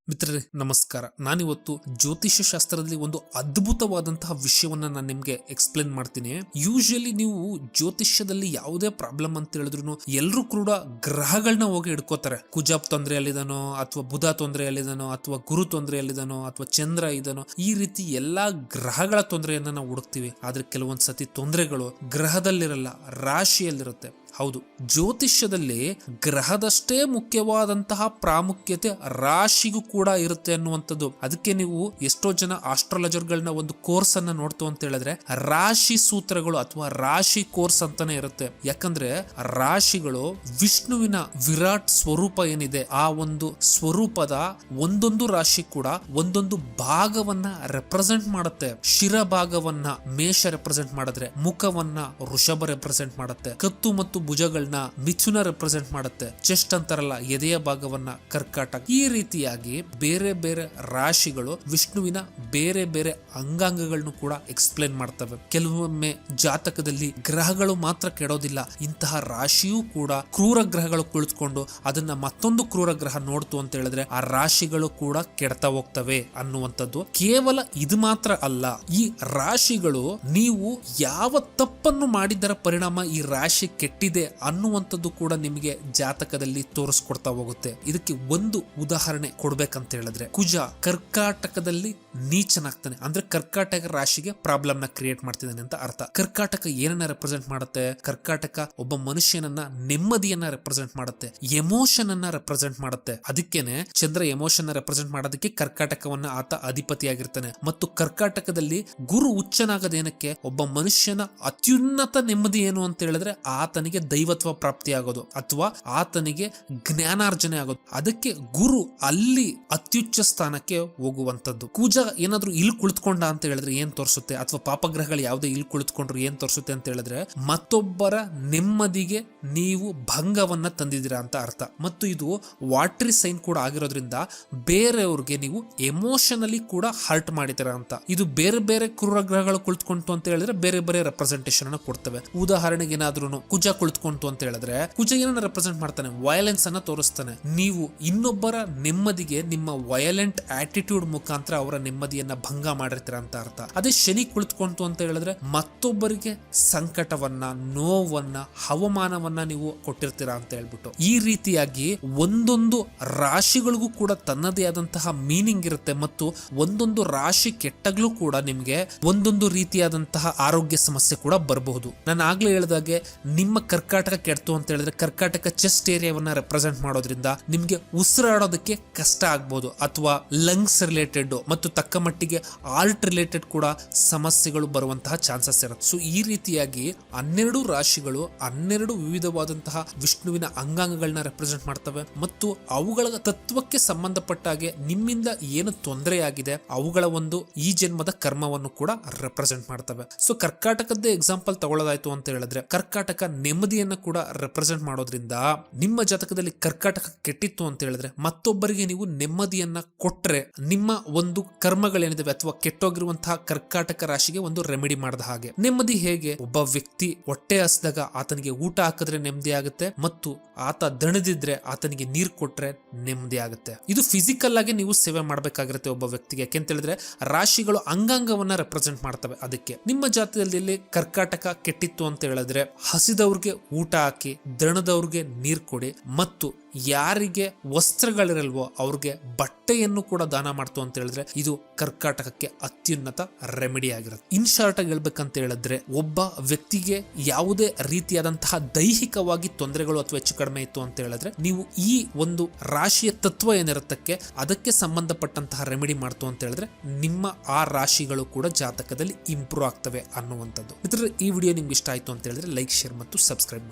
ಮಿತ್ರರೇ ನಮಸ್ಕಾರ. ನಾನಿವತ್ತು ಜ್ಯೋತಿಷ್ಯ ಶಾಸ್ತ್ರದಲ್ಲಿ ಒಂದು ಅದ್ಭುತವಾದಂತಹ ವಿಷಯವನ್ನ ನಾನು ನಿಮ್ಗೆ ಎಕ್ಸ್ಪ್ಲೇನ್ ಮಾಡ್ತೀನಿ. ಯೂಶಲಿ ನೀವು ಜ್ಯೋತಿಷ್ಯದಲ್ಲಿ ಯಾವುದೇ ಪ್ರಾಬ್ಲಮ್ ಅಂತ ಹೇಳಿದ್ರು ಎಲ್ಲರೂ ಕೂಡ ಗ್ರಹಗಳನ್ನ ಹೋಗಿ ಹಿಡ್ಕೋತಾರೆ. ಕುಜ ತೊಂದರೆಯಲ್ಲಿದಾನೋ ಅಥವಾ ಬುಧ ತೊಂದರೆಯಲ್ಲಿದಾನೋ ಅಥವಾ ಗುರು ತೊಂದರೆಯಲ್ಲಿದಾನೋ ಅಥವಾ ಚಂದ್ರ ಇದಾನೋ, ಈ ರೀತಿ ಎಲ್ಲಾ ಗ್ರಹಗಳ ತೊಂದರೆಯನ್ನ ನಾವು ಹುಡುಕ್ತಿವಿ. ಆದ್ರೆ ಕೆಲವೊಂದ್ಸತಿ ತೊಂದರೆಗಳು ಗ್ರಹದಲ್ಲಿರಲ್ಲ, ರಾಶಿಯಲ್ಲಿರುತ್ತೆ. ಹೌದು, ಜ್ಯೋತಿಷ್ಯದಲ್ಲಿ ಗ್ರಹದಷ್ಟೇ ಮುಖ್ಯವಾದಂತಹ ಪ್ರಾಮುಖ್ಯತೆ ರಾಶಿಗೂ ಕೂಡ ಇರುತ್ತೆ ಅನ್ನುವಂಥದ್ದು. ಅದಕ್ಕೆ ನೀವು ಎಷ್ಟೋ ಜನ ಆಸ್ಟ್ರಾಲಜರ್ಗಳನ್ನ ಒಂದು ಕೋರ್ಸ್ ಅನ್ನ ನೋಡ್ತು ಅಂತ ಹೇಳಿದ್ರೆ ರಾಶಿ ಸೂತ್ರಗಳು ಅಥವಾ ರಾಶಿ ಕೋರ್ಸ್ ಅಂತಾನೆ ಇರುತ್ತೆ. ಯಾಕಂದ್ರೆ ರಾಶಿಗಳು ವಿಷ್ಣುವಿನ ವಿರಾಟ್ ಸ್ವರೂಪ ಏನಿದೆ, ಆ ಒಂದು ಸ್ವರೂಪದ ಒಂದೊಂದು ರಾಶಿ ಕೂಡ ಒಂದೊಂದು ಭಾಗವನ್ನ ರೆಪ್ರೆಸೆಂಟ್ ಮಾಡುತ್ತೆ. ಶಿರ ಭಾಗವನ್ನ ಮೇಷ ರೆಪ್ರೆಸೆಂಟ್ ಮಾಡಿದ್ರೆ, ಮುಖವನ್ನ ವೃಷಭ ರೆಪ್ರೆಸೆಂಟ್ ಮಾಡುತ್ತೆ, ಕತ್ತು ಮತ್ತು ಭುಜಗಳನ್ನ ಮಿಥುನ ರೆಪ್ರೆಸೆಂಟ್ ಮಾಡುತ್ತೆ, ಚೆಸ್ಟ್ ಅಂತಾರಲ್ಲ ಎದೆಯ ಭಾಗವನ್ನ ಕರ್ಕಾಟಕ. ಈ ರೀತಿಯಾಗಿ ಬೇರೆ ಬೇರೆ ರಾಶಿಗಳು ವಿಷ್ಣುವಿನ ಬೇರೆ ಬೇರೆ ಅಂಗಾಂಗಗಳನ್ನು ಕೂಡ ಎಕ್ಸ್ಪ್ಲೇನ್ ಮಾಡ್ತವೆ. ಕೆಲವೊಮ್ಮೆ ಜಾತಕದಲ್ಲಿ ಗ್ರಹಗಳು ಮಾತ್ರ ಕೆಡೋದಿಲ್ಲ, ಇಂತಹ ರಾಶಿಯೂ ಕೂಡ ಕ್ರೂರ ಗ್ರಹಗಳು ಕುಳಿತುಕೊಂಡು ಅದನ್ನ ಮತ್ತೊಂದು ಕ್ರೂರ ಗ್ರಹ ನೋಡ್ತು ಅಂತ ಹೇಳಿದ್ರೆ ಆ ರಾಶಿಗಳು ಕೂಡ ಕೆಡ್ತಾ ಹೋಗ್ತವೆ ಅನ್ನುವಂಥದ್ದು. ಕೇವಲ ಇದು ಮಾತ್ರ ಅಲ್ಲ, ಈ ರಾಶಿಗಳು ನೀವು ಯಾವ ತಪ್ಪನ್ನು ಮಾಡಿದರ ಪರಿಣಾಮ ಈ ರಾಶಿ ಕೆಟ್ಟಿದೆ ಅನ್ನುವಂಥದ್ದು ಕೂಡ ನಿಮಗೆ ಜಾತಕದಲ್ಲಿ ತೋರಿಸ್ಕೊಡ್ತಾ ಹೋಗುತ್ತೆ. ಇದಕ್ಕೆ ಒಂದು ಉದಾಹರಣೆ ಕೊಡ್ಬೇಕಂತ ಹೇಳಿದ್ರೆ, ಕುಜ ಕರ್ಕಾಟಕದಲ್ಲಿ ನೀಚನಾಗ್ತಾನೆ ಅಂದ್ರೆ ಕರ್ಕಾಟಕ ರಾಶಿಗೆ ಪ್ರಾಬ್ಲಮ್ ನ ಕ್ರಿಯೇಟ್ ಮಾಡ್ತಿದ್ದಾನೆ ಅಂತ ಅರ್ಥ. ಕರ್ಕಾಟಕ ಏನನ್ನ ರೆಪ್ರೆಸೆಂಟ್ ಮಾಡುತ್ತೆ? ಕರ್ಕಾಟಕ ಒಬ್ಬ ಮನುಷ್ಯನನ್ನ ನೆಮ್ಮದಿಯನ್ನ ರೆಪ್ರೆಸೆಂಟ್ ಮಾಡುತ್ತೆ, ಎಮೋಷನ್ ಅನ್ನ ರೆಪ್ರೆಸೆಂಟ್ ಮಾಡುತ್ತೆ. ಅದಕ್ಕೇನೆ ಚಂದ್ರ ಎಮೋಷನ್ ರೆಪ್ರೆಸೆಂಟ್ ಮಾಡೋದಕ್ಕೆ ಕರ್ಕಾಟಕವನ್ನ ಆತ ಅಧಿಪತಿಯಾಗಿರ್ತಾನೆ. ಮತ್ತು ಕರ್ಕಾಟಕದಲ್ಲಿ ಗುರು ಉಚ್ಚನಾಗದೇನಕ್ಕೆ? ಒಬ್ಬ ಮನುಷ್ಯನ ಅತ್ಯುನ್ನತ ನೆಮ್ಮದಿ ಏನು ಅಂತ ಹೇಳಿದ್ರೆ ಆತನಿಗೆ ದೈವತ್ವ ಪ್ರಾಪ್ತಿ ಆಗೋದು ಅಥವಾ ಆತನಿಗೆ ಜ್ಞಾನಾರ್ಜನೆ ಆಗೋದು. ಅದಕ್ಕೆ ಗುರು ಅಲ್ಲಿ ಅತ್ಯುಚ್ಚ ಸ್ಥಾನಕ್ಕೆ ಹೋಗುವಂತದ್ದು. ಕುಜ ಏನಾದ್ರೂ ಇಲ್ಲಿ ಕುಳಿತುಕೊಂಡ ಅಂತ ಹೇಳಿದ್ರೆ ಏನ್ ತೋರಿಸುತ್ತೆ? ಅಥವಾ ಪಾಪಗ್ರಹಗಳು ಯಾವುದೇ ಇಲ್ಲಿ ಕುಳಿತುಕೊಂಡ್ರು ಏನ್ ತೋರಿಸುತ್ತೆ ಅಂತ ಹೇಳಿದ್ರೆ ಮತ್ತೊಬ್ಬರ ನೆಮ್ಮದಿಗೆ ನೀವು ಭಂಗವನ್ನ ತಂದಿದ್ದೀರಾ ಅಂತ ಅರ್ಥ. ಮತ್ತು ಇದು ವಾಟ್ರಿ ಸೈನ್ ಕೂಡ ಆಗಿರೋದ್ರಿಂದ ಬೇರೆಯವ್ರಿಗೆ ನೀವು ಎಮೋಷನಲಿ ಕೂಡ ಹರ್ಟ್ ಮಾಡಿದ್ದೀರಾ ಅಂತ. ಇದು ಬೇರೆ ಬೇರೆ ಕ್ರೂರ ಗ್ರಹಗಳು ಕುಳಿತುಕೊಂತು ಅಂತ ಹೇಳಿದ್ರೆ ಬೇರೆ ಬೇರೆ ರೆಪ್ರೆಸೆಂಟೇಷನ್ ಅನ್ನ ಕೊಡ್ತವೆ. ಉದಾಹರಣೆಗೆ ಏನಾದ್ರೂ ಕುಜ ಕುಳಿತುಕೊಂತು ಅಂತ ಹೇಳಿದ್ರೆ ಕುಜ ಏನನ್ನ ರೆಪ್ರೆಸೆಂಟ್ ಮಾಡ್ತಾನೆ? ವಯಲೆನ್ಸ್ ಅನ್ನ ತೋರಿಸ್ತಾನೆ. ನೀವು ಇನ್ನೊಬ್ಬರ ನೆಮ್ಮದಿಗೆ ನಿಮ್ಮ ವಯಲೆಂಟ್ ಆಟಿಟ್ಯೂಡ್ ಮುಖಾಂತರ ಅವರ ನೆಮ್ಮದಿಯನ್ನ ಭಂಗ ಮಾಡಿರ್ತೀರ ಅಂತ ಅರ್ಥ. ಅದೇ ಶನಿ ಕುಳಿತುಕೊಂತು ಅಂತ ಹೇಳಿದ್ರೆ ಮತ್ತೊಬ್ಬರಿಗೆ ಸಂಕಟವನ್ನ, ನೋವನ್ನ, ಅವಮಾನವನ್ನ ನೀವು ಕೊಟ್ಟಿರ್ತೀರಾ ಅಂತ ಹೇಳ್ಬಿಟ್ಟು. ಈ ರೀತಿಯಾಗಿ ಒಂದೊಂದು ರಾಶಿಗಳಿಗೂ ಕೂಡ ತನ್ನದೇ ಆದಂತಹ ಮೀನಿಂಗ್ ಇರುತ್ತೆ. ಮತ್ತು ಒಂದೊಂದು ರಾಶಿ ಕೆಟ್ಟಾಗ್ಲೂ ಕೂಡ ನಿಮ್ಗೆ ಒಂದೊಂದು ರೀತಿಯಾದಂತಹ ಆರೋಗ್ಯ ಸಮಸ್ಯೆ ಕೂಡ ಬರಬಹುದು. ನಾನು ಆಗ್ಲೇ ಹೇಳಿದಾಗೆ ನಿಮ್ಮ ಕರ್ಕಾಟಕ ಕೆಡ್ತು ಅಂತ ಹೇಳಿದ್ರೆ ಕರ್ಕಾಟಕ ಚೆಸ್ಟ್ ಏರಿಯಾವನ್ನ ರೆಪ್ರೆಸೆಂಟ್ ಮಾಡೋದ್ರಿಂದ ನಿಮ್ಗೆ ಉಸಿರಾಡೋದಕ್ಕೆ ಕಷ್ಟ ಆಗ್ಬಹುದು, ಅಥವಾ ಲಂಗ್ಸ್ ರಿಲೇಟೆಡ್ ಮತ್ತು ತಕ್ಕ ಮಟ್ಟಿಗೆ ಆರ್ಟ್ ರಿಲೇಟೆಡ್ ಕೂಡ ಸಮಸ್ಯೆಗಳು ಬರುವಂತಹ ಚಾನ್ಸಸ್ ಇರುತ್ತೆ. ಸೊ ಈ ರೀತಿಯಾಗಿ 12 ರಾಶಿಗಳು 12 ವಿವಿಧವಾದಂತಹ ವಿಷ್ಣುವಿನ ಅಂಗಾಂಗಗಳನ್ನ ರೆಪ್ರೆಸೆಂಟ್ ಮಾಡ್ತವೆ. ಮತ್ತು ಅವುಗಳ ತತ್ವಕ್ಕೆ ಸಂಬಂಧಪಟ್ಟ ಹಾಗೆ ನಿಮ್ಮಿಂದ ಏನು ತೊಂದರೆ ಆಗಿದೆ ಅವುಗಳ ಒಂದು ಈ ಜನ್ಮದ ಕರ್ಮವನ್ನು ಕೂಡ ರೆಪ್ರೆಸೆಂಟ್ ಮಾಡ್ತವೆ. ಸೊ ಕರ್ಕಾಟಕದ್ದೇ ಎಕ್ಸಾಂಪಲ್ ತಗೊಳ್ಳೋದಾಯ್ತು ಅಂತ ಹೇಳಿದ್ರೆ ಕರ್ಕಾಟಕ ನೆಮ್ಮದಿಯನ್ನ ಕೂಡ ರೆಪ್ರೆಸೆಂಟ್ ಮಾಡೋದ್ರಿಂದ ನಿಮ್ಮ ಜಾತಕದಲ್ಲಿ ಕರ್ಕಾಟಕ ಕೆಟ್ಟಿತ್ತು ಅಂತ ಹೇಳಿದ್ರೆ ಮತ್ತೊಬ್ಬರಿಗೆ ನೀವು ನೆಮ್ಮದಿಯನ್ನ ಕೊಟ್ರೆ ನಿಮ್ಮ ಒಂದು ಕರ್ಮಗಳೇನಿದಾವೆ ಅಥವಾ ಕೆಟ್ಟೋಗಿರುವಂತಹ ಕರ್ಕಾಟಕ ರಾಶಿಗೆ ಒಂದು ರೆಮಿಡಿ ಮಾಡಿದ ಹಾಗೆ. ನೆಮ್ಮದಿ ಹೇಗೆ? ಒಬ್ಬ ವ್ಯಕ್ತಿ ಹೊಟ್ಟೆ ಹಸಿದಾಗ ಆತನಿಗೆ ಊಟ ಹಾಕಿದ್ರೆ ನೆಮ್ಮದಿ ಆಗುತ್ತೆ, ಮತ್ತು ಆತ ದಣಿದಿದ್ರೆ ಆತನಿಗೆ ನೀರು ಕೊಟ್ರೆ ನೆಮ್ಮದಿ ಆಗುತ್ತೆ. ಇದು ಫಿಸಿಕಲ್ ಆಗಿ ನೀವು ಸೇವೆ ಮಾಡಬೇಕಾಗಿರುತ್ತೆ ಒಬ್ಬ ವ್ಯಕ್ತಿಗೆ. ಯಾಕೆಂತ ಹೇಳಿದ್ರೆ ರಾಶಿಗಳು ಅಂಗಾಂಗವನ್ನ ರೆಪ್ರೆಸೆಂಟ್ ಮಾಡ್ತವೆ. ಅದಕ್ಕೆ ನಿಮ್ಮ ಜಾತಕದಲ್ಲಿ ಕರ್ಕಾಟಕ ಕೆಟ್ಟಿತ್ತು ಅಂತ ಹೇಳಿದ್ರೆ ಹಸಿದವ್ರಿಗೆ ಊಟ ಹಾಕಿ, ದಣದವ್ರಿಗೆ ನೀರು ಕೊಡಿ, ಮತ್ತು ಯಾರಿಗೆ ವಸ್ತ್ರಗಳಿರಲ್ವೋ ಅವ್ರಿಗೆ ಬಟ್ಟೆಯನ್ನು ಕೂಡ ದಾನ ಮಾಡ್ತು ಅಂತ ಹೇಳಿದ್ರೆ ಇದು ಕರ್ಕಾಟಕಕ್ಕೆ ಅತ್ಯುನ್ನತ ರೆಮಿಡಿ ಆಗಿರುತ್ತೆ. ಇನ್ ಶಾರ್ಟ್ ಆಗಿ ಹೇಳ್ಬೇಕಂತ ಹೇಳಿದ್ರೆ ಒಬ್ಬ ವ್ಯಕ್ತಿಗೆ ಯಾವುದೇ ರೀತಿಯಾದಂತಹ ದೈಹಿಕವಾಗಿ ತೊಂದರೆಗಳು ಅಥವಾ ಹೆಚ್ಚು ಕಡಿಮೆ ಇತ್ತು ಅಂತ ಹೇಳಿದ್ರೆ ನೀವು ಈ ಒಂದು ರಾಶಿಯ ತತ್ವ ಏನಿರುತ್ತಕ್ಕೆ ಅದಕ್ಕೆ ಸಂಬಂಧಪಟ್ಟಂತಹ ರೆಮಿಡಿ ಮಾಡ್ತು ಅಂತ ಹೇಳಿದ್ರೆ ನಿಮ್ಮ ಆ ರಾಶಿಗಳು ಕೂಡ ಜಾತಕದಲ್ಲಿ ಇಂಪ್ರೂವ್ ಆಗ್ತವೆ ಅನ್ನುವಂಥದ್ದು. ಈ ವಿಡಿಯೋ ನಿಮ್ಗೆ ಇಷ್ಟ ಆಯ್ತು ಅಂತ ಹೇಳಿದ್ರೆ ಲೈಕ್, ಶೇರ್ ಮತ್ತು ಸಬ್ಸ್ಕ್ರೈಬ್ ಮಾಡಿ.